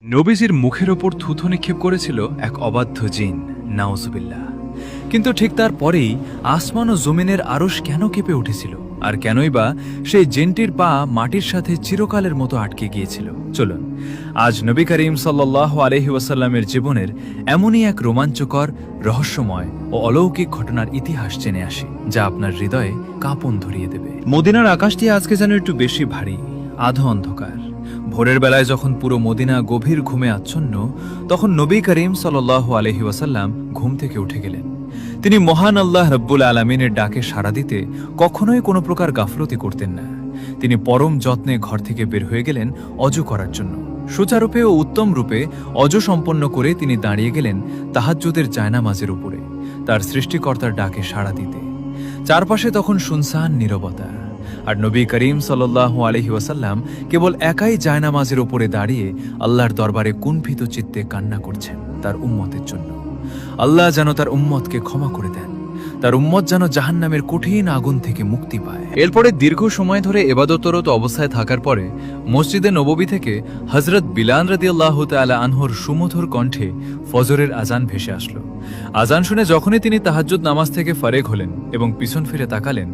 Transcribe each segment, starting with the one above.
নবীজির মুখের ওপর থুথু নিক্ষেপ করেছিল এক অবাধ্য জিন, নাউজুবিল্লাহ। কিন্তু ঠিক তার পরেই আসমান ও জমিনের আরশ কেন কেঁপে উঠেছিল, আর কেনই বা সেই জিনটির পা মাটির সাথে চিরকালের মতো আটকে গিয়েছিল? চলুন আজ নবী করিম সাল্লাল্লাহু আলাইহি ওয়াসাল্লামের জীবনের এমনই এক রোমাঞ্চকর, রহস্যময় ও অলৌকিক ঘটনার ইতিহাস জেনে আসি, যা আপনার হৃদয়ে কাঁপন ধরিয়ে দেবে। মদিনার আকাশটি আজকে যেন একটু বেশি ভারী, আধো অন্ধকার। ভোরের বেলায় যখন পুরো মদিনা গভীর ঘুমে আচ্ছন্ন, তখন নবী করিম সাল্লাল্লাহু আলাইহি ওয়াসাল্লাম ঘুম থেকে উঠে গেলেন। তিনি মহান আল্লাহ রব্বুল আলামিনের ডাকে সাড়া দিতে কখনোই কোনো প্রকার গাফলতি করতেন না। তিনি পরম যত্নে ঘর থেকে বের হয়ে গেলেন অজু করার জন্য। সুচারূপে ও উত্তম রূপে অজু সম্পন্ন করে তিনি দাঁড়িয়ে গেলেন তাহাজ্জুদের জায়নামাজের উপরে, তার সৃষ্টিকর্তার ডাকে সাড়া দিতে। চারপাশে তখন শুনসান নীরবতা, আর নবী করিম সাল্লাল্লাহু আলাইহি ওয়াসাল্লাম কেবল একাই জায়নামাজের উপরে দাঁড়িয়ে আল্লাহর দরবারে কুণ্ঠিত চিত্তে কান্না করছেন তার উম্মতের জন্য। আল্লাহ যেন তার উম্মতকে ক্ষমা করে দেন, তার উম্মত যেন জাহান্নামের কঠিন আগুন থেকে মুক্তি পায়। এরপরে দীর্ঘ সময় ধরে ইবাদতরত অবস্থায় থাকার পরে মসজিদে নববী থেকে হযরত বিলাল রাদিয়াল্লাহু তাআলা আনহুর সুমধুর কণ্ঠে ফজরের আজান ভেসে আসলো। আজান শুনে যখনই তিনি তাহাজ্জুদ নামাজ থেকে ফারেগ হলেন এবং পিছন ফিরে তাকালেন,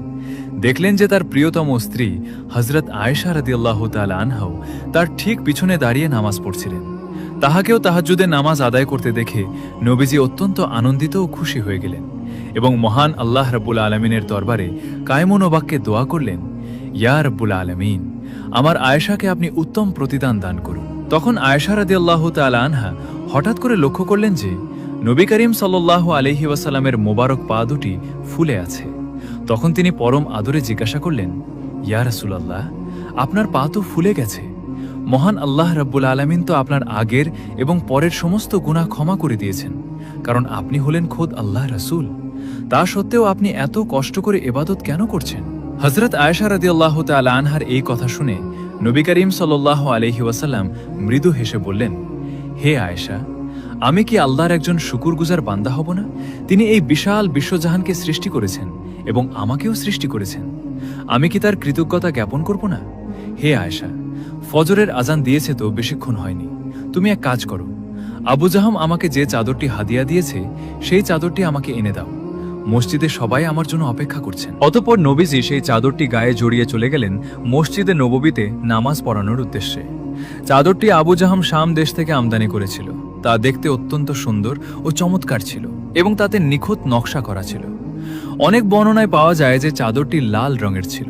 দেখলেন যে তার প্রিয়তম স্ত্রী হযরত আয়েশা রাদিয়াল্লাহু তাআলা আনহাও তার ঠিক পিছনে দাঁড়িয়ে নামাজ পড়ছিলেন। তাহাকেও তাহাজ্জুদের নামাজ আদায় করতে দেখে নবীজি অত্যন্ত আনন্দিত ও খুশি হয়ে গেলেন এবং মহান আল্লাহ রাব্বুল আলামিনের দরবারে কায়মন বাক্যে দোয়া করলেন, ইয়া রাব্বুল আলামিন, আমার আয়েশাকে আপনি উত্তম প্রতিদান দান করুন। তখন আয়েশা রাদিয়াল্লাহু তাআলা আনহা হঠাৎ করে লক্ষ্য করলেন যে নবী করিম সাল্লাল্লাহু আলাইহি ওয়াসাল্লামের মোবারক পা দুটি ফুলে আছে। তখন তিনি পরম আদরে জিজ্ঞাসা করলেন, ইয়া রাসূলুল্লাহ, আপনার পা তো ফুলে গেছে। মহান আল্লাহ রাব্বুল আলামিন তো আপনার আগের এবং পরের সমস্ত গুনাহ ক্ষমা করে দিয়েছেন, কারণ আপনি হলেন খোদ আল্লাহ রাসূল। তা সত্ত্বেও আপনি এত কষ্ট করে ইবাদত কেন করছেন? হযরত আয়েশা রাদিয়াল্লাহু তাআলা আনহার এই কথা শুনে নবী করিম সাল্লাল্লাহু আলাইহি ওয়াসাল্লাম মৃদু হেসে বললেন, হে আয়েশা, আমি কি আল্লাহর একজন শুকরগুজার বান্দা হব না? তিনি এই বিশাল বিশ্বজাহানকে সৃষ্টি করেছেন এবং আমাকেও সৃষ্টি করেছেন। আমি কি তার কৃতজ্ঞতা জ্ঞাপন করব না? হে আয়েশা, ফজরের আজান দিয়েছে তো বেশিক্ষণ হয়নি, তুমি এক কাজ করো, আবু জাহম আমাকে যে চাদরটি হাদিয়া দিয়েছে সেই চাদরটি আমাকে এনে দাও। মসজিদে সবাই আমার জন্য অপেক্ষা করছেন। অতঃপর নবীজি সেই চাদরটি গায়ে জড়িয়ে চলে গেলেন মসজিদে নববীতে নামাজ পড়ানোর উদ্দেশ্যে। চাদরটি আবু জাহম শাম দেশ থেকে আমদানি করেছিল। তা দেখতে অত্যন্ত সুন্দর ও চমৎকার ছিল এবং তাতে নিখুঁত নকশা করা ছিল। অনেক বর্ণনায় পাওয়া যায় যে চাদরটি লাল রঙের ছিল।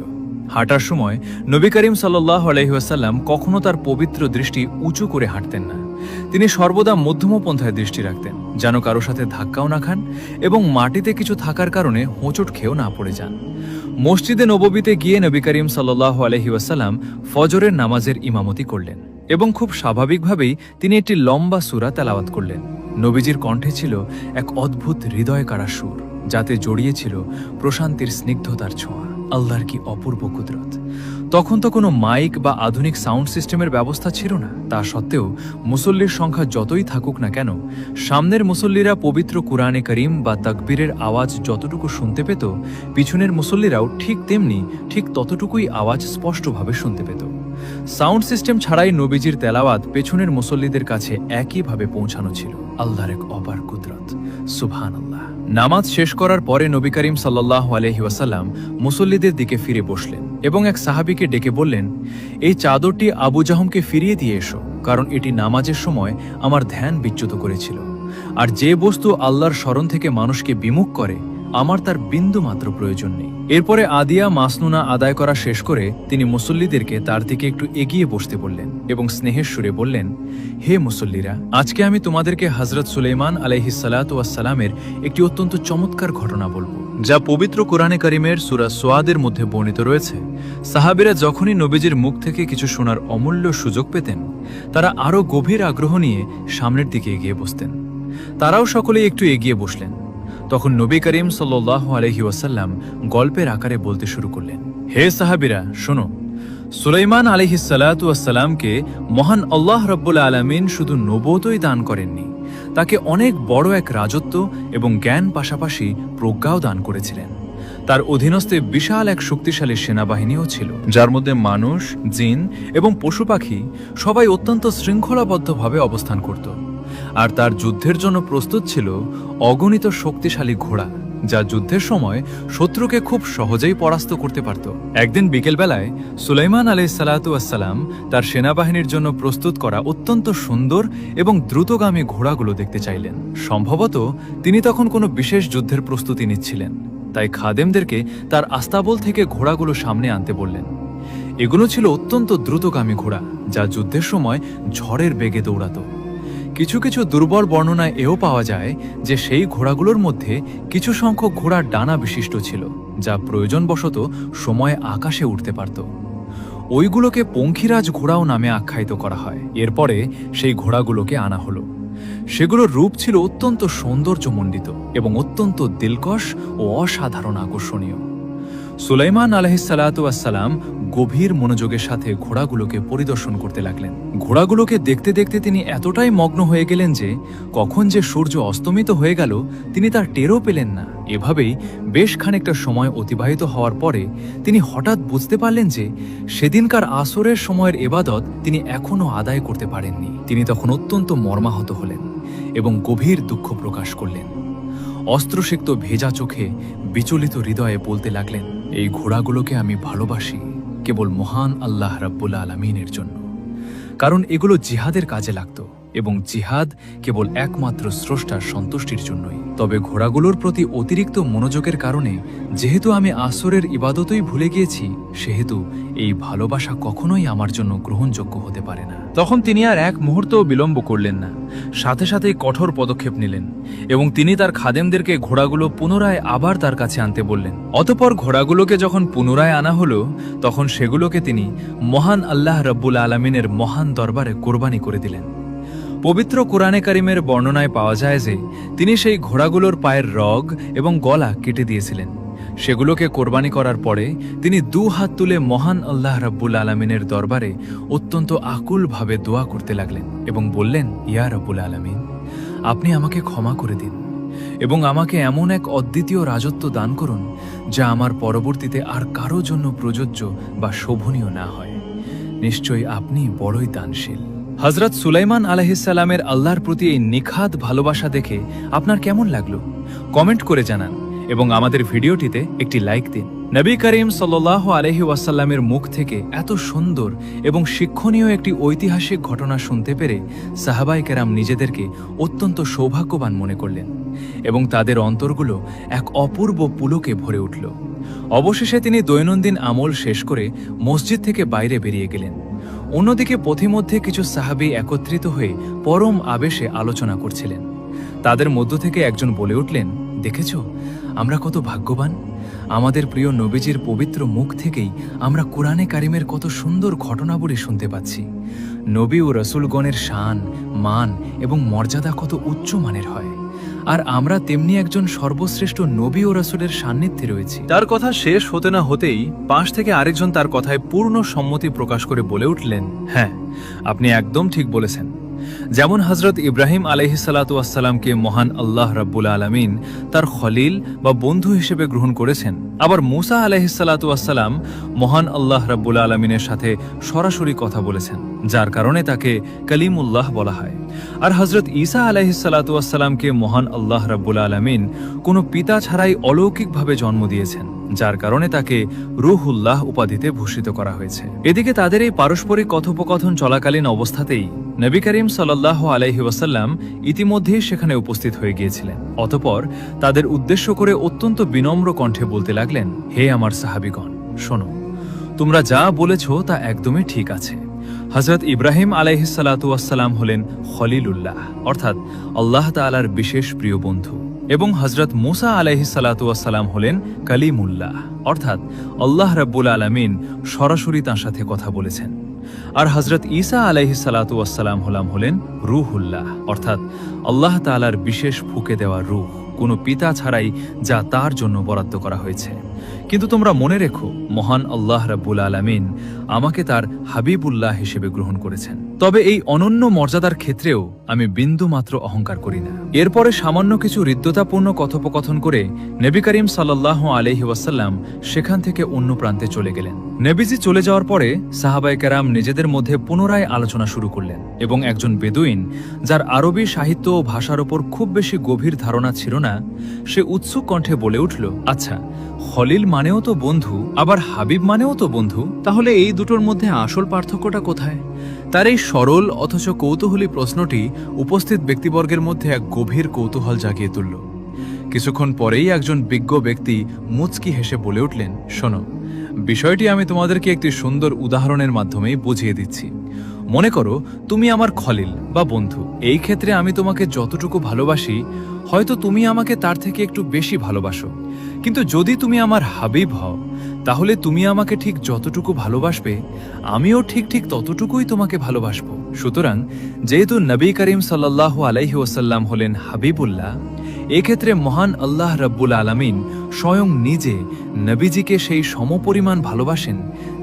হাঁটার সময় নবী করিম সাল্লাল্লাহু আলাইহি ওয়াসাল্লাম কখনো তার পবিত্র দৃষ্টি উঁচু করে হাঁটতেন না। তিনি সর্বদা মধ্যমপন্থায় দৃষ্টি রাখতেন, যেন কারো সাথে ধাক্কাও না খান এবং মাটিতে কিছু থাকার কারণে হোঁচট খেয়েও না পড়ে যান। মসজিদে নববীতে গিয়ে নবী করিম সাল্লাল্লাহু আলাইহি ওয়াসাল্লাম ফজরের নামাজের ইমামতি করলেন এবং খুব স্বাভাবিকভাবেই তিনি একটি লম্বা সূরা তেলাওয়াত করলেন। নবীজির কণ্ঠে ছিল এক অদ্ভুত হৃদয় কাড়া সুর, যাতে জড়িয়েছিল প্রশান্তির স্নিগ্ধতার ছোঁয়া। আল্লাহর কি অপূর্ব কুদরত! তখন তো কোনো মাইক বা আধুনিক সাউন্ড সিস্টেমের ব্যবস্থা ছিল না। তা সত্ত্বেও মুসল্লির সংখ্যা যতই থাকুক না কেন, সামনের মুসল্লিরা পবিত্র কুরআনে করিম বা তাকবীরের আওয়াজ যতটুকু শুনতে পেত, পিছনের মুসল্লিরাও ঠিক ততটুকুই আওয়াজ স্পষ্টভাবে শুনতে পেত। সাউন্ড সিস্টেম ছাড়াই নবীজির তেলাওয়াত পেছনের মুসল্লিদের কাছে একইভাবে পৌঁছানো ছিল। আল্লাহর এক অপার কুদরত, সুবহানাল্লাহ। নামাজ শেষ করার পরে নবী করিম সাল্লাল্লাহু আলাইহি ওয়াসাল্লাম মুসল্লিদের দিকে ফিরে বসলেন এবং এক সাহাবীকে ডেকে বললেন, এই চাদরটি আবু জাহমকে ফিরিয়ে দিয়ে এসো, কারণ এটি নামাজের সময় আমার ধ্যান বিচ্যুত করেছিল। আর যে বস্তু আল্লাহর স্মরণ থেকে মানুষকে বিমুখ করে, আমার তার বিন্দু মাত্র প্রয়োজন নেই। এরপরে আদিয়া মাসনুনা আদায় করা শেষ করে তিনি মুসল্লিদেরকে তার দিকে একটু এগিয়ে বসতে বললেন এবং স্নেহের সুরে বললেন, হে মুসল্লিরা, আজকে আমি তোমাদেরকে হযরত সুলাইমান আলাইহিস সালাতু ওয়াস সালামের একটি অত্যন্ত চমৎকার ঘটনা বলবো, যা পবিত্র কুরআনে কারীমের সূরা সোয়াদের মধ্যে বর্ণিত রয়েছে। সাহাবীরা যখনই নবীজির মুখ থেকে কিছু শোনার অমূল্য সুযোগ পেতেন, তারা আরো গভীর আগ্রহ নিয়ে সামনের দিকে এগিয়ে বসতেন। তারাও সকলেই একটু এগিয়ে বসলেন। তখন নবী করিম সাল্লাল্লাহু আলাইহি ওয়াসাল্লাম গল্পের আকারে বলতে শুরু করলেন, হে সাহাবীরা, শোনো, সুলাইমান আলাইহিস সালাতু ওয়াস সালামকে মহান আল্লাহ রাব্বুল আলামিন শুধু নবুয়তই দান করেননি, তাকে অনেক বড় এক রাজত্ব এবং জ্ঞান পাশাপাশি প্রজ্ঞাও দান করেছিলেন। তার অধীনস্থে বিশাল এক শক্তিশালী সেনাবাহিনীও ছিল, যার মধ্যে মানুষ, জিন এবং পশু পাখি সবাই অত্যন্ত শৃঙ্খলাবদ্ধভাবে অবস্থান করত। আর তার যুদ্ধের জন্য প্রস্তুত ছিল অগণিত শক্তিশালী ঘোড়া, যা যুদ্ধের সময় শত্রুকে খুব সহজেই পরাস্ত করতে পারত। একদিন বিকেলবেলায় সুলাইমান আলাইহিসসালাম তার সেনাবাহিনীর জন্য প্রস্তুত করা অত্যন্ত সুন্দর এবং দ্রুতগামী ঘোড়াগুলো দেখতে চাইলেন। সম্ভবত তিনি তখন কোনো বিশেষ যুদ্ধের প্রস্তুতি নিচ্ছিলেন, তাই খাদেমদেরকে তার আস্তাবল থেকে ঘোড়াগুলো সামনে আনতে বললেন। এগুলো ছিল অত্যন্ত দ্রুতগামী ঘোড়া, যা যুদ্ধের সময় ঝড়ের বেগে দৌড়াত। কিছু কিছু দুর্বল বর্ণনায় এও পাওয়া যায় যে সেই ঘোড়াগুলোর মধ্যে কিছু সংখ্যক ঘোড়ার ডানা বিশিষ্ট ছিল, যা প্রয়োজনবশত সময়ে আকাশে উঠতে পারত। ওইগুলোকে পঙ্খিরাজ ঘোড়াও নামে আখ্যায়িত করা হয়। এরপরে সেই ঘোড়াগুলোকে আনা হলো। সেগুলোর রূপ ছিল অত্যন্ত সৌন্দর্যমণ্ডিত এবং অত্যন্ত দিলকশ ও অসাধারণ আকর্ষণীয়। সুলাইমান আলাইহিসসালাম গভীর মনোযোগের সাথে ঘোড়াগুলোকে পরিদর্শন করতে লাগলেন। ঘোড়াগুলোকে দেখতে দেখতে তিনি এতটাই মগ্ন হয়ে গেলেন যে কখন যে সূর্য অস্তমিত হয়ে গেল তিনি তার টেরও পেলেন না। এভাবেই বেশ খানিকটা সময় অতিবাহিত হওয়ার পরে তিনি হঠাৎ বুঝতে পারলেন যে সেদিনকার আসরের সময়ের ইবাদত তিনি এখনও আদায় করতে পারেননি। তিনি তখন অত্যন্ত মর্মাহত হলেন এবং গভীর দুঃখ প্রকাশ করলেন। অস্ত্রসিক্ত ভেজা চোখে বিচলিত হৃদয়ে বলতে লাগলেন, এই ঘোড়াগুলোকে আমি ভালোবাসি কেবল মহান আল্লাহ রাব্বুল আলামিনের জন্য, কারণ এগুলো জিহাদের কাজে লাগত এবং জিহাদ কেবল একমাত্র স্রষ্টার সন্তুষ্টির জন্যই। তবে ঘোড়াগুলোর প্রতি অতিরিক্ত মনোযোগের কারণে যেহেতু আমি আসরের ইবাদতই ভুলে গিয়েছি, সেহেতু এই ভালোবাসা কখনোই আমার জন্য গ্রহণযোগ্য হতে পারে না। তখন তিনি আর এক মুহূর্তও বিলম্ব করলেন না, সাথে সাথেই কঠোর পদক্ষেপ নিলেন এবং তিনি তার খাদেমদেরকে ঘোড়াগুলো পুনরায় আবার তার কাছে আনতে বললেন। অতঃপর ঘোড়াগুলোকে যখন পুনরায় আনা হলো, তখন সেগুলোকে তিনি মহান আল্লাহ রাব্বুল আলামিনের মহান দরবারে কোরবানি করে দিলেন। পবিত্র কোরআনে কারিমের বর্ণনায় পাওয়া যায় যে তিনি সেই ঘোড়াগুলোর পায়ের রগ এবং গলা কেটে দিয়েছিলেন। সেগুলোকে কোরবানি করার পরে তিনি 2 হাত তুলে মহান আল্লাহ রাব্বুল আলামিনের দরবারে অত্যন্ত আকুলভাবে দোয়া করতে লাগলেন এবং বললেন, ইয়া রাব্বুল আলামিন, আপনি আমাকে ক্ষমা করে দিন এবং আমাকে এমন এক অদ্বিতীয় রাজত্ব দান করুন যা আমার পরবর্তীতে আর কারো জন্য প্রযোজ্য বা শোভনীয় না হয়। নিশ্চয়ই আপনি বড়ই দানশীল। হযরত সুলাইমান আলাইহিসসালামের আল্লাহর প্রতি এই নিখাদ ভালোবাসা দেখে আপনার কেমন লাগলো কমেন্ট করে জানান এবং আমাদের ভিডিওটিতে একটি লাইক দিন। নবী করিম সাল্লাল্লাহু আলাইহি ওয়াসাল্লামের মুখ থেকে এত সুন্দর এবং শিক্ষণীয় একটি ঐতিহাসিক ঘটনা শুনতে পেরে সাহাবায়ে কেরাম নিজেদেরকে অত্যন্ত সৌভাগ্যবান মনে করলেন এবং তাদের অন্তরগুলো এক অপূর্ব পুলকে ভরে উঠল। অবশেষে তিনি দৈনন্দিন আমল শেষ করে মসজিদ থেকে বাইরে বেরিয়ে গেলেন। অন্যদিকে পথিমধ্যে কিছু সাহাবী একত্রিত হয়ে পরম আবেশে আলোচনা করছিলেন। তাদের মধ্য থেকে একজন বলে উঠলেন, দেখেছো আমরা কত ভাগ্যবান, আমাদের প্রিয় নবীজির পবিত্র মুখ থেকেই আমরা কোরআনে কারিমের কত সুন্দর ঘটনাবলী শুনতে পাচ্ছি। নবী ও রসুলগণের শান, মান এবং মর্যাদা কত উচ্চ মানের হয়, আর আমরা তেমনি একজন সর্বশ্রেষ্ঠ নবী ও রাসূলের সান্নিধ্যে রয়েছি। তার কথা শেষ হতে না হতেই পাশ থেকে আরেকজন তার কথায় পূর্ণ সম্মতি প্রকাশ করে বলে উঠলেন, হ্যাঁ, আপনি একদম ঠিক বলেছেন। যেমন হযরত ইব্রাহিম আলাইহিসসালামকে মহান আল্লাহ রাব্বুল আলামিন তার খলিল বা বন্ধু হিসেবে গ্রহণ করেছেন, আবার মূসা আলাইহিসসালাম মহান আল্লাহ রাব্বুল আলামিনের সাথে সরাসরি কথা বলেছেন, যার কারণে তাকে কালিমুল্লাহ বলা হয়। আর হযরত ঈসা আলাইহিসসালামকে মহান আল্লাহ রাব্বুল আলামিন কোনো পিতা ছাড়াই অলৌকিকভাবে জন্ম দিয়েছেন, যার কারণে তাকে রূহুল্লাহ উপাধিতে ভূষিত করা হয়েছে। এদিকে তাদের এই পারস্পরিক কথোপকথন চলাকালীন অবস্থাতেই নবী করিম সাল্লাল্লাহু আলাইহি ওয়াসাল্লাম ইতিমধ্যেই সেখানে উপস্থিত হয়ে গিয়েছিলেন। অতঃপর তাদের উদ্দেশ্য করে অত্যন্ত বিনম্র কণ্ঠে বলতে লাগলেন, হে আমার সাহাবীগণ, শোনো, তোমরা যা বলেছ তা একদমই ঠিক আছে। হযরত ইব্রাহিম আলাইহিসসালাম হলেন খলিলুল্লাহ, অর্থাৎ আল্লাহ তাআলার বিশেষ প্রিয় বন্ধু, এবং হযরত মূসা আলাইহিসসালাম হলেন কালিমুল্লাহ, অর্থাৎ আল্লাহ রাব্বুল আলামিন সরাসরি তাঁর সাথে কথা বলেছেন। আর হযরত ঈসা আলাইহিসসালাম হলেন রূহুল্লাহ, অর্থাৎ আল্লাহ তাআলার বিশেষ ফুঁকে দেওয়া রূহ, কোনো পিতা ছাড়াই যা তার জন্য বরাদ্দ করা হয়েছে। কিন্তু তোমরা মনে রেখো, মহান আল্লাহ রাব্বুল আলামিন আমাকে তার হাবিবুল্লাহ হিসেবে গ্রহণ করেছেন। তবে এই অনন্য মর্যাদার ক্ষেত্রেও আমি বিন্দু মাত্র অহংকার করি না। এরপরে সামান্য কিছু হৃদ্যতাপূর্ণ কথোপকথন করে নবী করিম সাল্লাল্লাহু আলাইহি ওয়াসাল্লাম সেখান থেকে অন্য প্রান্তে চলে গেলেন। নবীজি চলে যাওয়ার পরে সাহাবায়ে কেরাম নিজেদের মধ্যে পুনরায় আলোচনা শুরু করলেন এবং একজন বেদুইন, যার আরবি সাহিত্য ও ভাষার ওপর খুব বেশি গভীর ধারণা ছিল না, সে উৎসুক কণ্ঠে বলে উঠল, আচ্ছা, খলিল মানেও তো বন্ধু, আবার হাবিব মানেও তো বন্ধু, তাহলে এই দুটোর মধ্যে আসল পার্থক্যটা কোথায়? তার এই সরল অথচ কৌতূহলী প্রশ্নটি উপস্থিত ব্যক্তিবর্গের মধ্যে এক গভীর কৌতূহল জাগিয়ে তুলল। কিছুক্ষণ পরেই একজন বিজ্ঞ ব্যক্তি মুচকি হেসে বলে উঠলেন, শোনো, বিষয়টি আমি তোমাদেরকে একটি সুন্দর উদাহরণের মাধ্যমেই বুঝিয়ে দিচ্ছি। মনে করো তুমি আমার খলিল বা বন্ধু। এই ক্ষেত্রে আমি তোমাকে যতটুকু ভালোবাসি, হয়তো তুমি আমাকে তার থেকে একটু বেশি ভালোবাসো। কিন্তু যদি তুমি আমার হাবিব হও, তাহলে তুমি আমাকে ঠিক যতটুকু ভালোবাসবে, আমিও ঠিক ততটুকুই তোমাকে ভালোবাসব। সুতরাং যেহেতু নবী করিম সাল্লাল্লাহু আলাইহি ওয়াসাল্লাম হলেন হাবিবুল্লাহ, এক্ষেত্রে মহান আল্লাহ রাব্বুল আলামিন স্বয়ং নিজে নবীজিকে সেই সমপরিমাণ ভালোবাসেন,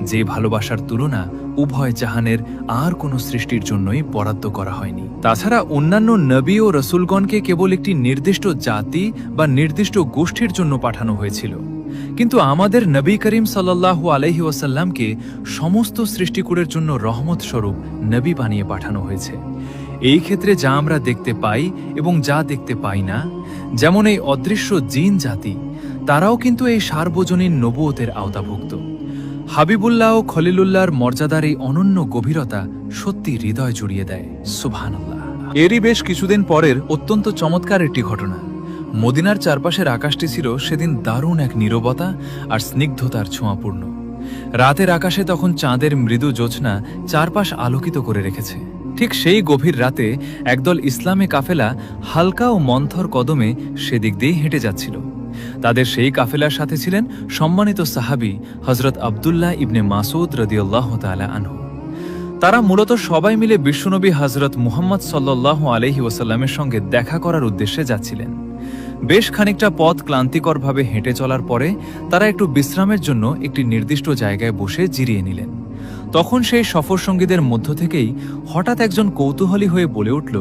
যে ভালোবাসার তুলনা উভয় জাহানের আর কোনো সৃষ্টির জন্যই বরাদ্দ করা হয়নি। তাছাড়া অন্যান্য নবী ও রসুলগণকে কেবল একটি নির্দিষ্ট জাতি বা নির্দিষ্ট গোষ্ঠীর জন্য পাঠানো হয়েছিল, কিন্তু আমাদের নবী করিম সাল্লাল্লাহু আলাইহি ওয়াসাল্লামকে সমস্ত সৃষ্টিকুলের জন্য রহমত স্বরূপ নবী বানিয়ে পাঠানো হয়েছে। এই ক্ষেত্রে যা আমরা দেখতে পাই এবং যা দেখতে পাই না, যেমন এই অদৃশ্য জিন জাতি, তারাও কিন্তু এই সার্বজনীন নবুয়তের আওতাভুক্ত। হাবিবুল্লাহ ও খলিলুল্লাহর মর্যাদার এই অনন্য গভীরতা সত্যি হৃদয় জুড়িয়ে দেয়। সুবহানাল্লাহ। এরই বেশ কিছুদিন পরের অত্যন্ত চমৎকার একটি ঘটনা। মদিনার চারপাশের আকাশটি ছিল সেদিন দারুণ এক নীরবতা আর স্নিগ্ধতার ছোঁয়াপূর্ণ। রাতের আকাশে তখন চাঁদের মৃদু জ্যোৎস্না চারপাশ আলোকিত করে রেখেছে। ঠিক সেই গভীর রাতে একদল ইসলামী কাফেলা হালকা ও মন্থর কদমে সেদিক দিয়ে হেঁটে যাচ্ছিল। তাদের সেই কাফেলার সাথে ছিলেন সম্মানিত সাহাবী হযরত আব্দুল্লাহ ইবনে মাসউদ রাদিয়াল্লাহু তাআলা আনহু। তারা মূলত সবাই মিলে বিশ্বনবী হযরত মুহাম্মদ সাল্লাল্লাহু আলাইহি ওয়াসাল্লামের সঙ্গে দেখা করার উদ্দেশ্যে যাচ্ছিলেন। বেশ খানিকটা পথ ক্লান্তিকরভাবে হেঁটে চলার পরে তারা একটু বিশ্রামের জন্য একটি নির্দিষ্ট জায়গায় বসে জিরিয়ে নিলেন। তখন সেই সফরসঙ্গীদের মধ্য থেকেই হঠাৎ একজন কৌতূহলী হয়ে বলে উঠল,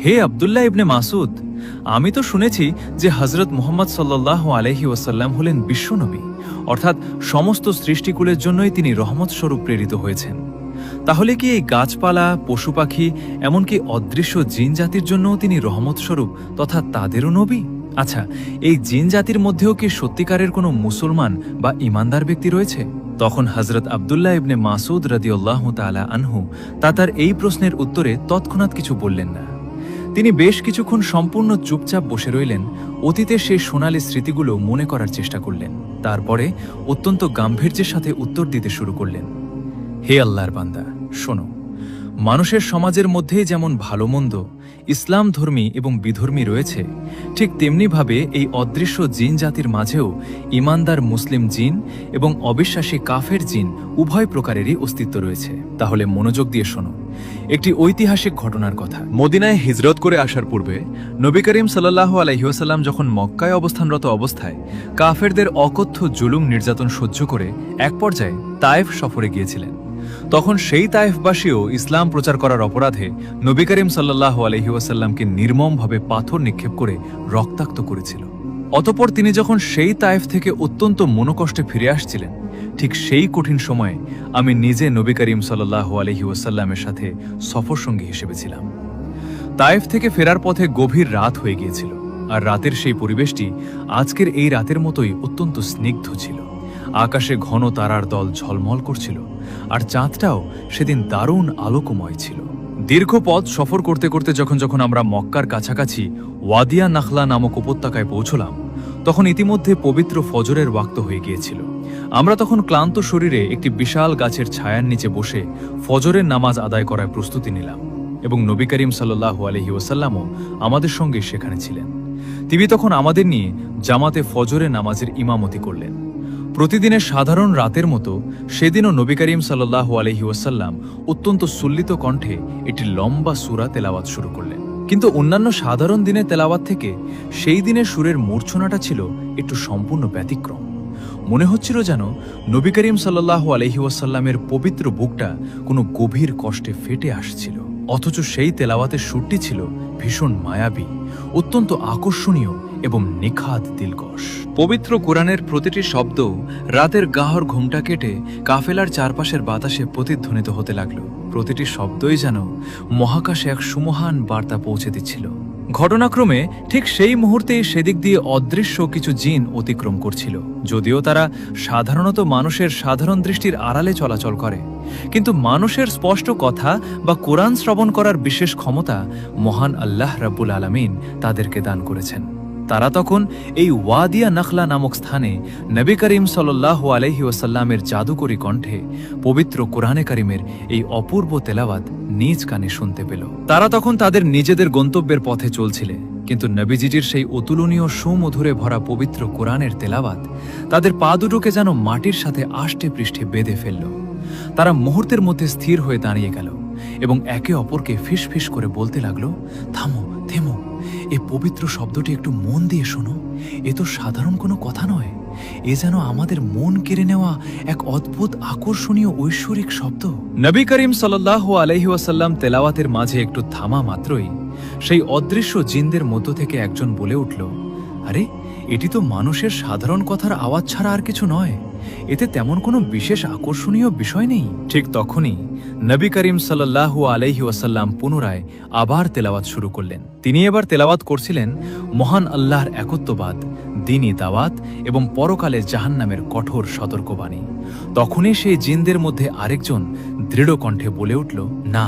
হে আব্দুল্লাহ ইবনে মাসউদ, আমি তো শুনেছি যে হযরত মুহাম্মদ সাল্লাল্লাহু আলাইহি ওয়াসাল্লাম হলেন বিশ্বনবী, অর্থাৎ সমস্ত সৃষ্টিকুলের জন্যই তিনি রহমত স্বরূপ প্রেরিত হয়েছেন। তাহলে কি এই গাছপালা, পশু পাখি, এমনকি অদৃশ্য জিন জাতির জন্যও তিনি রহমত স্বরূপ তথা তাদেরও নবী? আচ্ছা, এই জিন জাতির মধ্যেও কি সত্যিকারের কোনো মুসলমান বা ইমানদার ব্যক্তি রয়েছে? তখন হযরত আব্দুল্লাহ ইবনে মাসউদ রাদিয়াল্লাহু তাআলা আনহু তার এই প্রশ্নের উত্তরে তৎক্ষণাৎ কিছু বললেন না। তিনি বেশ কিছুক্ষণ সম্পূর্ণ চুপচাপ বসে রইলেন, অতীতের সেই সোনালী স্মৃতিগুলো মনে করার চেষ্টা করলেন। তারপরে অত্যন্ত গাম্ভীর্যের সাথে উত্তর দিতে শুরু করলেন, হে আল্লাহর বান্দা, শোনো, মানুষের সমাজের মধ্যেই যেমন ভালো মন্দ, ইসলাম ধর্মী এবং বিধর্মী রয়েছে, ঠিক তেমনিভাবে এই অদৃশ্য জিন জাতির মাঝেও ইমানদার মুসলিম জিন এবং অবিশ্বাসী কাফের জিন উভয় প্রকারেরই অস্তিত্ব রয়েছে। তাহলে মনোযোগ দিয়ে শোনো একটি ঐতিহাসিক ঘটনার কথা। মদিনায় হিজরত করে আসার পূর্বে নবী করিম সাল্লাল্লাহু আলাইহি ওয়াসাল্লাম যখন মক্কায় অবস্থানরত অবস্থায় কাফেরদের অকথ্য জুলুম নির্যাতন সহ্য করে এক পর্যায়ে তায়েফ সফরে গিয়েছিলেন। তখন সেই তায়েফবাসীও ইসলাম প্রচার করার অপরাধে নবী করিম সাল্লাল্লাহু আলাইহি ওয়াসাল্লামকে নির্মমভাবে পাথর নিক্ষেপ করে রক্তাক্ত করেছিল। অতঃপর তিনি যখন সেই তায়েফ থেকে অত্যন্ত মনোকষ্টে ফিরে আসছিলেন, ঠিক সেই কঠিন সময়ে আমি নিজে নবী করিম সাল্লাল্লাহু আলাইহি ওয়াসাল্লামের সাথে সফরসঙ্গী হিসেবে ছিলাম। তায়েফ থেকে ফেরার পথে গভীর রাত হয়ে গিয়েছিল, আর রাতের সেই পরিবেশটি আজকের এই রাতের মতোই অত্যন্ত স্নিগ্ধ ছিল। আকাশে ঘন তারার দল ঝলমল করছিল, আর চাঁদটাও সেদিন দারুণ আলোকময় ছিল। দীর্ঘ পথ সফর করতে করতে যখন আমরা মক্কার কাছাকাছি ওয়াদিয়া নাখলা নামক উপত্যকায় পৌঁছলাম, তখন ইতিমধ্যে পবিত্র ফজরের ওয়াক্ত হয়ে গিয়েছিল। আমরা তখন ক্লান্ত শরীরে একটি বিশাল গাছের ছায়ার নিচে বসে ফজরের নামাজ আদায় করার প্রস্তুতি নিলাম, এবং নবী করিম সাল্লাল্লাহু আলাইহি ওয়াসাল্লামও আমাদের সঙ্গে সেখানে ছিলেন। তিনি তখন আমাদের নিয়ে জামাতে ফজরের নামাজের ইমামতি করলেন। প্রতিদিনের সাধারণ রাতের মতো সেদিনও নবী করিম সাল্লাল্লাহু আলাইহি ওয়াসাল্লাম অত্যন্ত সুল্লিত কণ্ঠে একটি লম্বা সূরা তেলাওয়াত শুরু করলেন। কিন্তু অন্যান্য সাধারণ দিনের তেলাওয়াত থেকে সেই দিনের সুরের মূর্ছনাটা ছিল একটু সম্পূর্ণ ব্যতিক্রম। মনে হচ্ছিল যেন নবী করিম সাল্লাল্লাহু আলাইহি ওয়াসাল্লামের পবিত্র বুকটা কোনো গভীর কষ্টে ফেটে আসছিল। অথচ সেই তেলাওয়াতের সুরটি ছিল ভীষণ মায়াবী, অত্যন্ত আকর্ষণীয় এবং নিখাত দিলকশ। পবিত্র কোরআনের প্রতিটি শব্দ রাতের গাহর ঘুমটা কেটে কাফেলার চারপাশের বাতাসে প্রতিধ্বনিত হতে লাগলো। প্রতিটি শব্দই যেন মহাকাশে এক সুমহান বার্তা পৌঁছে দিচ্ছিল। ঘটনাক্রমে ঠিক সেই মুহূর্তেই সেদিক দিয়ে অদৃশ্য কিছু জিন অতিক্রম করছিল। যদিও তারা সাধারণত মানুষের সাধারণ দৃষ্টির আড়ালে চলাচল করে, কিন্তু মানুষের স্পষ্ট কথা বা কোরআন শ্রবণ করার বিশেষ ক্ষমতা মহান আল্লাহ রাব্বুল আলামিন তাদেরকে দান করেছেন। তারা তখন এই ওয়াদিয়া নাখলা নামক স্থানে নবী করিম সাল্লাল্লাহু আলাইহি ওয়াসাল্লামের জাদুকরী কণ্ঠে পবিত্র কোরআনে কারিমের এই অপূর্ব তেলাওয়াত নিজ কানে শুনতে পেল। তারা তখন তাদের নিজেদের গন্তব্যের পথে চলছিলেন, কিন্তু নবীজির সেই অতুলনীয় সুমধুরে ভরা পবিত্র কোরআনের তেলাওয়াত তাদের পা দুটোকে যেন মাটির সাথে আষ্টে পৃষ্ঠে বেঁধে ফেলল। তারা মুহূর্তের মধ্যে স্থির হয়ে দাঁড়িয়ে গেল এবং একে অপরকে ফিসফিস করে বলতে লাগলো, থামো, থেমো, এ পবিত্র শব্দটি একটু মন দিয়ে শোনো। এ তো সাধারণ কোনো কথা নয়, এ যেন আমাদের মন কেড়ে নেওয়া এক অদ্ভুত আকর্ষণীয় ঐশ্বরিক শব্দ। নবী করিম সাল্লাল্লাহু আলাইহি ওয়াসাল্লাম তেলাওয়াতের মাঝে একটু থামা মাত্রই সেই অদৃশ্য জিনদের মধ্য থেকে একজন বলে উঠল, আরে, এটি তো মানুষের সাধারণ কথার আওয়াজ ছাড়া আর কিছু নয়, এতে তেমন কোনো বিশেষ আকর্ষণীয় বিষয় নেই। ঠিক তখনই নবী করিম সাল্লাল্লাহু আলাইহি ওয়াসাল্লাম পুনরায় আবার তেলাওয়াত শুরু করলেন। তিনি এবার তেলাওয়াত করছিলেন মহান আল্লাহর একত্ববাদ, দ্বীনি দাওয়াত এবং পরকালে জাহান্নামের কঠোর সতর্কবাণী। তখনই সেই জিনদের মধ্যে আরেকজন দৃঢ় কণ্ঠে বলে উঠল, না,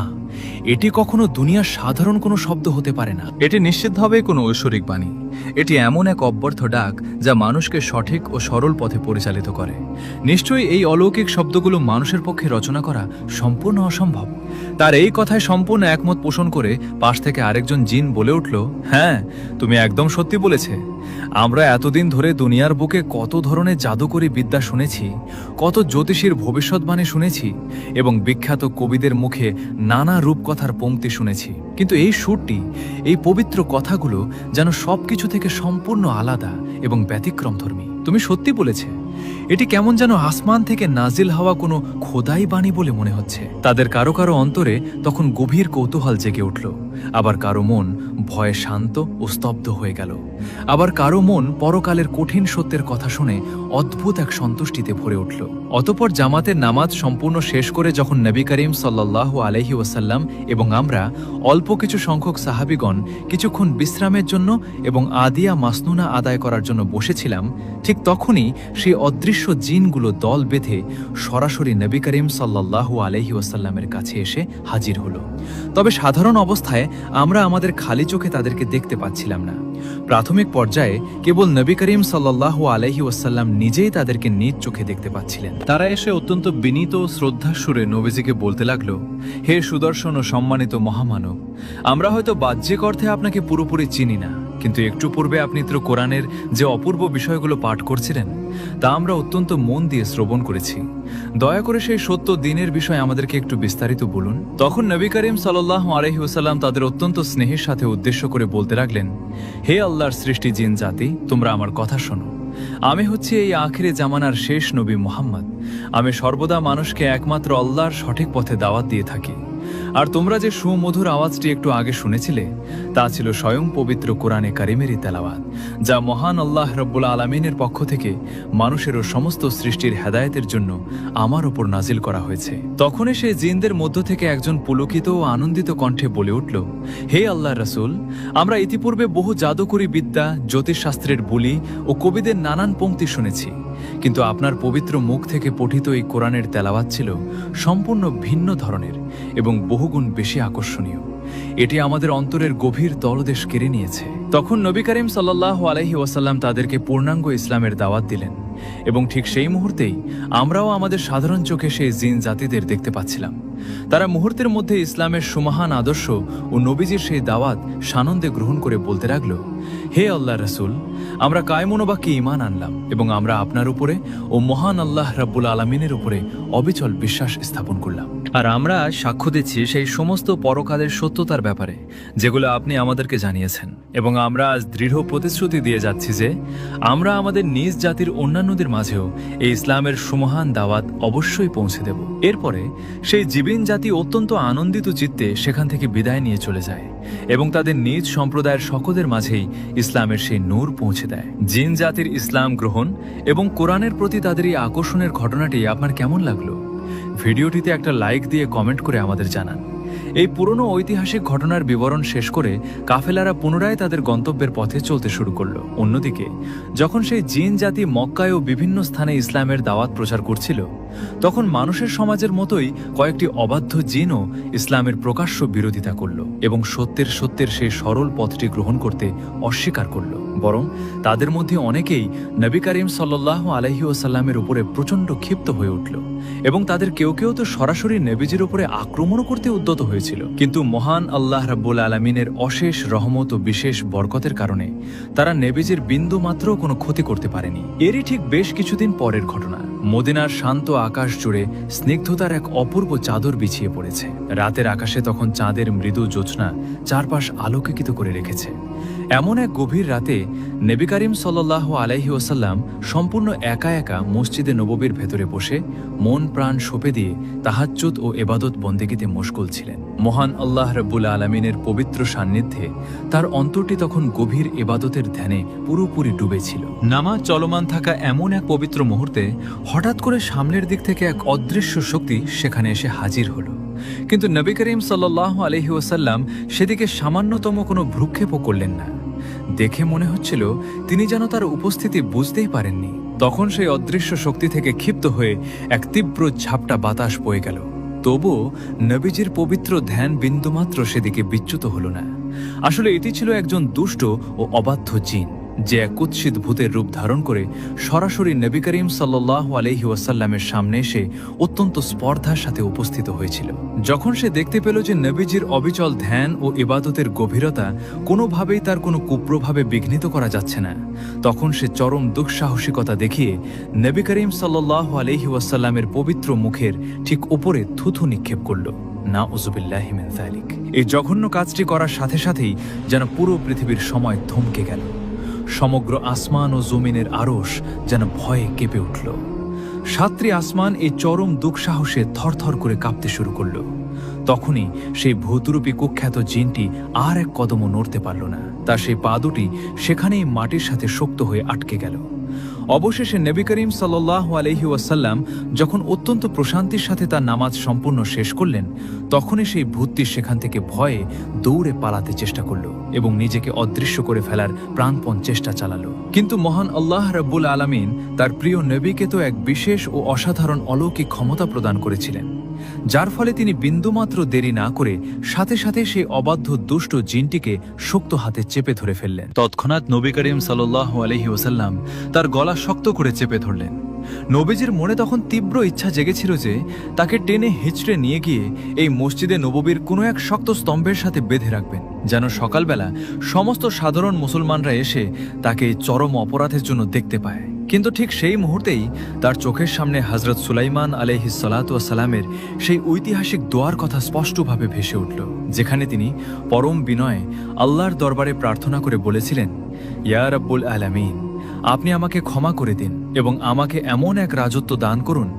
এটি কখনো দুনিয়ার সাধারণ কোনো শব্দ হতে পারে না। এটি নিশ্চিতভাবে কোনো ঐশ্বরিক বাণী। এটি এমন এক অব্যর্থ ডাক যা মানুষকে সঠিক ও সরল পথে পরিচালিত করে। নিশ্চয়ই এই অলৌকিক শব্দগুলো মানুষের পক্ষে রচনা করা সম্পূর্ণ অসম্ভব। তার এই কথায় সম্পূর্ণ একমত পোষণ করে পাশ থেকে আরেকজন জিন বলে উঠল, হ্যাঁ, তুমি একদম সত্যি বলেছে। আমরা এতদিন ধরে দুনিয়ার বুকে কত ধরনের জাদুকরী বিদ্যা শুনেছি, কত জ্যোতিষীর ভবিষ্যৎবাণী শুনেছি এবং বিখ্যাত কবিদের মুখে নানা রূপকথার পংক্তি শুনেছি, কিন্তু এই সুরটি, এই পবিত্র কথাগুলো যেন সবকিছু থেকে সম্পূর্ণ আলাদা এবং ব্যতিক্রমধর্মী। তুমি সত্যি বলেছে, এটি কেমন যেন আসমান থেকে নাজিল হওয়া কোনো খোদাই বাণী বলে মনে হচ্ছে। তাদের কারো কারো অন্তরে তখন গভীর কৌতূহল জেগে উঠল, আবার কারো মন ভয়ে শান্ত ও স্তব্ধ হয়ে গেল, আবার কারো মন পরকালের কঠিন সত্যের কথা শুনে অদ্ভুত এক সন্তুষ্টিতে ভরে উঠল। অতঃপর জামাতের নামাজ সম্পূর্ণ শেষ করে যখন নবী করিম সাল্লাল্লাহু আলাইহি ওয়াসাল্লাম এবং আমরা অল্প কিছু সংখ্যক সাহাবীগণ কিছুক্ষণ বিশ্রামের জন্য এবং আদিয়া মাসনুনা আদায় করার জন্য বসেছিলাম, ঠিক তখনই সেই অদৃশ্য জিনগুলো দল বেঁধে সরাসরি নবী করিম সাল্লাল্লাহু আলাইহি ওয়াসাল্লামের কাছে এসে হাজির হলো। তবে সাধারণ অবস্থায় আমরা আমাদের খালি চোখে তাদেরকে দেখতে পাচ্ছিলাম না। প্রাথমিক পর্যায়ে কেবল নবী করিম সাল্লাল্লাহু আলাইহি ওয়াসাল্লাম নিজেই তাদেরকে নিজ চোখে দেখতে পাচ্ছিলেন। তারা এসে অত্যন্ত বিনীত ও শ্রদ্ধার সুরে নবীজিকে বলতে লাগলো, হে সুদর্শন ও সম্মানিত মহামানব, আমরা হয়তো বাহ্যিক অর্থে আপনাকে পুরোপুরি চিনি না, কিন্তু একটু পূর্বে আপনি তো কোরআনের যে অপূর্ব বিষয়গুলো পাঠ করছিলেন তা আমরা অত্যন্ত মন দিয়ে শ্রবণ করেছি। দয়া করে সেই সত্য দিনের বিষয়ে আমাদেরকে একটু বিস্তারিত বলুন। তখন নবী করিম সাল্লাল্লাহু আলাইহি ওয়াসাল্লাম তাদের অত্যন্ত স্নেহের সাথে উদ্দেশ্য করে বলতে লাগলেন, হে আল্লাহর সৃষ্টি জিন জাতি, তোমরা আমার কথা শোনো। আমি হচ্ছি এই আখিরে জামানার শেষ নবী মুহাম্মদ। আমি সর্বদা মানুষকে একমাত্র আল্লাহর সঠিক পথে দাওয়াত দিয়ে থাকি। আর তোমরা যে সুমধুর আওয়াজটি একটু আগে শুনেছিলে তা ছিল স্বয়ং পবিত্র কোরআনে কারিমেরই তেলাওয়াত, যা মহান আল্লাহ রব্বুল আলামিনের পক্ষ থেকে মানুষের ও সমস্ত সৃষ্টির হেদায়েতের জন্য আমার উপর নাজিল করা হয়েছে। তখনই সেই জিনদের মধ্য থেকে একজন পুলকিত ও আনন্দিত কণ্ঠে বলে উঠল, হে আল্লাহর রাসূল, আমরা ইতিপূর্বে বহু জাদুকরী বিদ্যা, জ্যোতিষশাস্ত্রের বুলি ও কবিদের নানান পংক্তি শুনেছি, কিন্তু আপনার পবিত্র মুখ থেকে পঠিত এই কোরআনের তেলাওয়াত ছিল সম্পূর্ণ ভিন্ন ধরনের এবং বহুগুণ বেশি আকর্ষণীয়। এটি আমাদের অন্তরের গভীর তলদেশ কেড়ে নিয়েছে। তখন নবী করিম সাল্লাল্লাহু আলাইহি ওয়াসাল্লাম তাদেরকে পূর্ণাঙ্গ ইসলামের দাওয়াত দিলেন এবং ঠিক সেই মুহূর্তেই আমরাও আমাদের সাধারণ চোখে সেই জিন জাতিদের দেখতে পাচ্ছিলাম। তারা মুহূর্তের মধ্যে ইসলামের সুমহান আদর্শ ও নবীজির সেই দাওয়াত সানন্দে গ্রহণ করে বলতে লাগলো, হে আল্লাহর রাসূল, আমরা কায়মনোবাক্যে ঈমান আনলাম এবং আমরা আপনার উপরে ও মহান আল্লাহ রাব্বুল আলামিনের উপরে অবিচল বিশ্বাস স্থাপন করলাম। আর আমরা সাক্ষ্য দিচ্ছি সেই সমস্ত পরকালের সত্যতার ব্যাপারে যেগুলো আপনি আমাদেরকে জানিয়েছেন, এবং আমরা আজ দৃঢ় প্রতিশ্রুতি দিয়ে যাচ্ছি যে আমরা আমাদের নিজ জাতির অন্যান্যদের মাঝেও এই ইসলামের সুমহান দাওয়াত অবশ্যই পৌঁছে দেব। এরপরে সেই জীবিন জাতি অত্যন্ত আনন্দিত চিত্তে সেখান থেকে বিদায় নিয়ে চলে যায় এবং তাদের নিজ সম্প্রদায়ের সকলের মাঝেই ইসলামের সেই নূর পৌঁছে দেয়। জিন জাতির ইসলাম গ্রহণ এবং কোরআনের প্রতি তাদের এই আকর্ষণের ঘটনাটি আপনার কেমন লাগলো? ভিডিওটিতে একটা লাইক দিয়ে কমেন্ট করে আমাদের জানান। এই পুরনো ঐতিহাসিক ঘটনার বিবরণ শেষ করে কাফেলারা পুনরায় তাদের গন্তব্যের পথে চলতে শুরু করলো। অন্যদিকে যখন সেই জিন জাতি মক্কায় ও বিভিন্ন স্থানে ইসলামের দাওয়াত প্রচার করছিল, তখন মানুষের সমাজের মতোই কয়েকটি অবাধ্য জিনও ইসলামের প্রকাশ্য বিরোধিতা করল এবং সত্যের সেই সরল পথটি গ্রহণ করতে অস্বীকার করল। বরং তাদের মধ্যে অনেকেই নবী করিম সাল্লাল্লাহু আলাইহি ওয়াসাল্লামের উপরে প্রচণ্ড ক্ষিপ্ত হয়ে উঠল এবং তাদের কেউ কেউ তো সরাসরি নবীজির উপরে আক্রমণও করতে উদ্যত হয়েছিল। কিন্তু মহান আল্লাহ রাব্বুল আলামিনের অশেষ রহমত ও বিশেষ বরকতের কারণে তারা নবীজির বিন্দু মাত্র কোনো ক্ষতি করতে পারেনি। এরই ঠিক বেশ কিছুদিন পরের ঘটনা। মদিনার শান্ত আকাশ জুড়ে স্নিগ্ধতার এক অপূর্ব চাদর বিছিয়ে পড়েছে। রাতের আকাশে তখন চাঁদের মৃদু জ্যোৎস্না চারপাশ আলোকিত করে রেখেছে। এমন এক গভীর রাতে নবী করিম সাল্লাল্লাহু আলাইহি ওয়াসাল্লাম সম্পূর্ণ একা একা মসজিদে নববীর ভেতরে বসে মন প্রাণ সঁপে দিয়ে তাহাজ্জুদ ও ইবাদত বন্দেগীতে মশগুল ছিলেন। মহান আল্লাহ রাব্বুল আলামিনের পবিত্র সান্নিধ্যে তার অন্তরটি তখন গভীর ইবাদতের ধ্যানে পুরোপুরি ডুবেছিল। নামাজ চলমান থাকা এমন এক পবিত্র মুহূর্তে হঠাৎ করে সামনের দিক থেকে এক অদৃশ্য শক্তি সেখানে এসে হাজির হলো। কিন্তু নবী করিম সাল্লাল্লাহু আলাইহি ওয়াসাল্লাম সেদিকে সামান্যতম কোনো ভ্রুক্ষেপও করলেন না। দেখে মনে হচ্ছিল তিনি যেন তার উপস্থিতি বুঝতেই পারেননি। তখন সেই অদৃশ্য শক্তি থেকে ক্ষিপ্ত হয়ে এক তীব্র ঝাপটা বাতাস বয়ে গেল। তবুও নবীজির পবিত্র ধ্যান বিন্দুমাত্র সেদিকে বিচ্যুত হল না। আসলে এটি ছিল একজন দুষ্ট ও অবাধ্য জিন, যে এক কুৎসিত ভূতের রূপ ধারণ করে সরাসরি নবী করিম সাল্লাল্লাহু আলাইহি ওয়াসাল্লামের সামনে এসে অত্যন্ত স্পর্ধার সাথে উপস্থিত হয়েছিল। যখন সে দেখতে পেল যে নবীজির অবিচল ধ্যান ও ইবাদতের গভীরতা কোনোভাবেই তার কোনো কুপ্রভাবে বিঘ্নিত করা যাচ্ছে না, তখন সে চরম দুঃসাহসিকতা দেখিয়ে নবী করিম সাল্লাল্লাহু আলাইহি ওয়াসাল্লামের পবিত্র মুখের ঠিক উপরে থুথু নিক্ষেপ করল। নাউযুবিল্লাহি মিন যালিক। এই জঘন্য কাজটি করার সাথে সাথেই যেন পুরো পৃথিবীর সময় থমকে গেল। সমগ্র আসমান ও জমিনের আরশ যেন ভয়ে কেঁপে উঠল। সাতটি আসমান এই চরম দুঃসাহসে থরথর করে কাঁপতে শুরু করল। তখনই সেই ভূতরূপী কুখ্যাত জিনটি আর এক কদমও নড়তে পারল না। তার সেই পা দুটি সেখানেই মাটির সাথে শক্ত হয়ে আটকে গেল। অবশেষে নবী করিম সাল্লাল্লাহু আলাইহি ওয়াসাল্লাম যখন অত্যন্ত প্রশান্তির সাথে তার নামাজ সম্পূর্ণ শেষ করলেন, তখনই সেই ভূতটি সেখান থেকে ভয়ে দৌড়ে পালাতে চেষ্টা করল এবং নিজেকে অদৃশ্য করে ফেলার প্রাণপণ চেষ্টা চালালো। কিন্তু মহান আল্লাহ রাব্বুল আলামিন তার প্রিয় নবীকে তো এক বিশেষ ও অসাধারণ অলৌকিক ক্ষমতা প্রদান করেছিলেন, যার ফলে তিনি বিন্দুমাত্র দেরি না করে সাথে সাথে সেই অবাধ্য দুষ্ট জিনটিকে শক্ত হাতে চেপে ধরে ফেললেন। তৎক্ষণাৎ নবী করিম সাল্লাল্লাহু আলাইহি ওয়াসাল্লাম তার গলা শক্ত করে চেপে ধরলেন। নবীজির মনে তখন তীব্র ইচ্ছা জেগেছিল যে তাকে টেনে হিঁচড়ে নিয়ে গিয়ে এই মসজিদে নববীর কোনো এক শক্ত স্তম্ভের সাথে বেঁধে রাখবেন, যেন সকালবেলা সমস্ত সাধারণ মুসলমানরা এসে তাকে চরম অপরাধের জন্য দেখতে পায়। কিন্তু ঠিক সেই মুহূর্তেই তার চোখের সামনে হযরত সুলাইমান আলাইহিস সালাতু ওয়াস সালামের সেই ঐতিহাসিক দোয়ার কথা স্পষ্টভাবে ভেসে উঠল, যেখানে তিনি পরম বিনয়ে আল্লাহর দরবারে প্রার্থনা করে বলেছিলেন, ইয়া রাব্বুল আলামিন, আপনি আমাকে ক্ষমা করে দিন এবং আমাকে এমন এক রাজত্ব দান করুন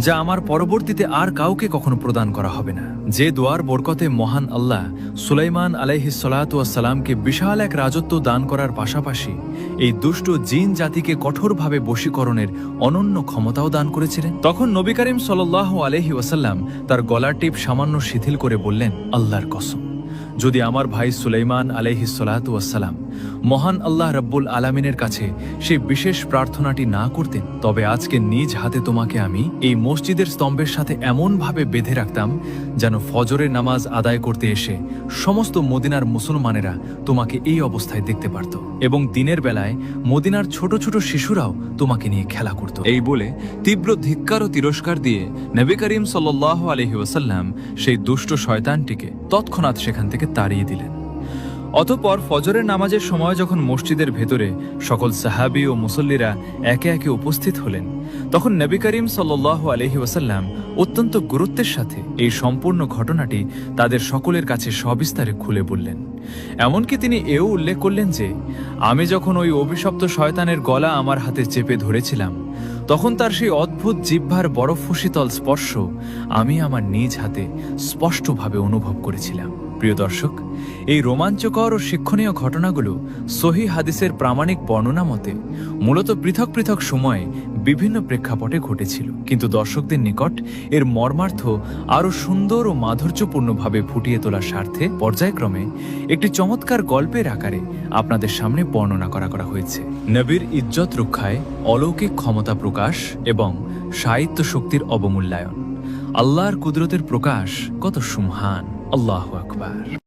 যা আমার পরবর্তীতে আর কাউকে কখনো প্রদান করা হবে না। যে দোয়ার বরকতে মহান আল্লাহ সুলাইমান আলাইহিস সালাতু ওয়াস সালামকে বিশাল এক রাজত্ব দান করার পাশাপাশি এই দুষ্ট জিন জাতিকে কঠোরভাবে বশীকরণের অনন্য ক্ষমতাও দান করেছিলেন। তখন নবী করিম সাল্লাল্লাহু আলাইহি ওয়াসাল্লাম তার গলার টিপ সামান্য শিথিল করে বললেন, আল্লাহর কসম, যদি আমার ভাই সুলাইমান আলাইহিস সালাতু ওয়াস সালাম মহান আল্লাহ রাব্বুল আলামিনের কাছে সেই বিশেষ প্রার্থনাটি না করতেন, তবে আজকে নিজ হাতে তোমাকে আমি এই মসজিদের স্তম্ভের সাথে এমনভাবে বেঁধে রাখতাম যেন ফজরের নামাজ আদায় করতে এসে সমস্ত মদিনার মুসলমানেরা তোমাকে এই অবস্থায় দেখতে পারত এবং দিনের বেলায় মদিনার ছোট ছোট শিশুরাও তোমাকে নিয়ে খেলা করত। এই বলে তীব্র ধিক্কার ও তিরস্কার দিয়ে নবী করিম সাল্লাল্লাহু আলাইহি ওয়াসাল্লাম সেই দুষ্ট শয়তানটিকে তৎক্ষণাৎ সেখান থেকে তাড়িয়ে দিলেন। অতঃপর ফজরের নামাজের সময় যখন মসজিদের ভেতরে সকল সাহাবী ও মুসল্লিরা একে একে উপস্থিত হলেন, তখন নবী করিম সাল্লাল্লাহু আলাইহি ওয়াসাল্লাম অত্যন্ত গুরুত্বের সাথে এই সম্পূর্ণ ঘটনাটি তাদের সকলের কাছে সবিস্তারে খুলে বললেন। এমনকি তিনি এও উল্লেখ করলেন যে, আমি যখন ওই অভিশপ্ত শয়তানের গলা আমার হাতে চেপে ধরেছিলাম, তখন তার সেই অদ্ভুত জিহ্বার বরফ শীতল স্পর্শ আমি আমার নিজ হাতে স্পষ্টভাবে অনুভব করেছিলাম। প্রিয় দর্শক, এই রোমাঞ্চকর ও শিক্ষণীয় ঘটনাগুলো সহিহ হাদিসের প্রামাণিক বর্ণনা মতে মূলত পৃথক পৃথক সময়ে বিভিন্ন প্রেক্ষাপটে ঘটেছিল, কিন্তু দর্শকদের নিকট এর মর্মার্থ আরও সুন্দর ও মাধুর্যপূর্ণভাবে ফুটিয়ে তোলার স্বার্থে পর্যায়ক্রমে একটি চমৎকার গল্পের আকারে আপনাদের সামনে বর্ণনা করা হয়েছে। নবীর ইজ্জত রক্ষায় অলৌকিক ক্ষমতা প্রকাশ এবং সাহিত্য শক্তির অবমূল্যায়ন। আল্লাহর কুদরতের প্রকাশ কত সুমহান! আল্লাহু আকবার।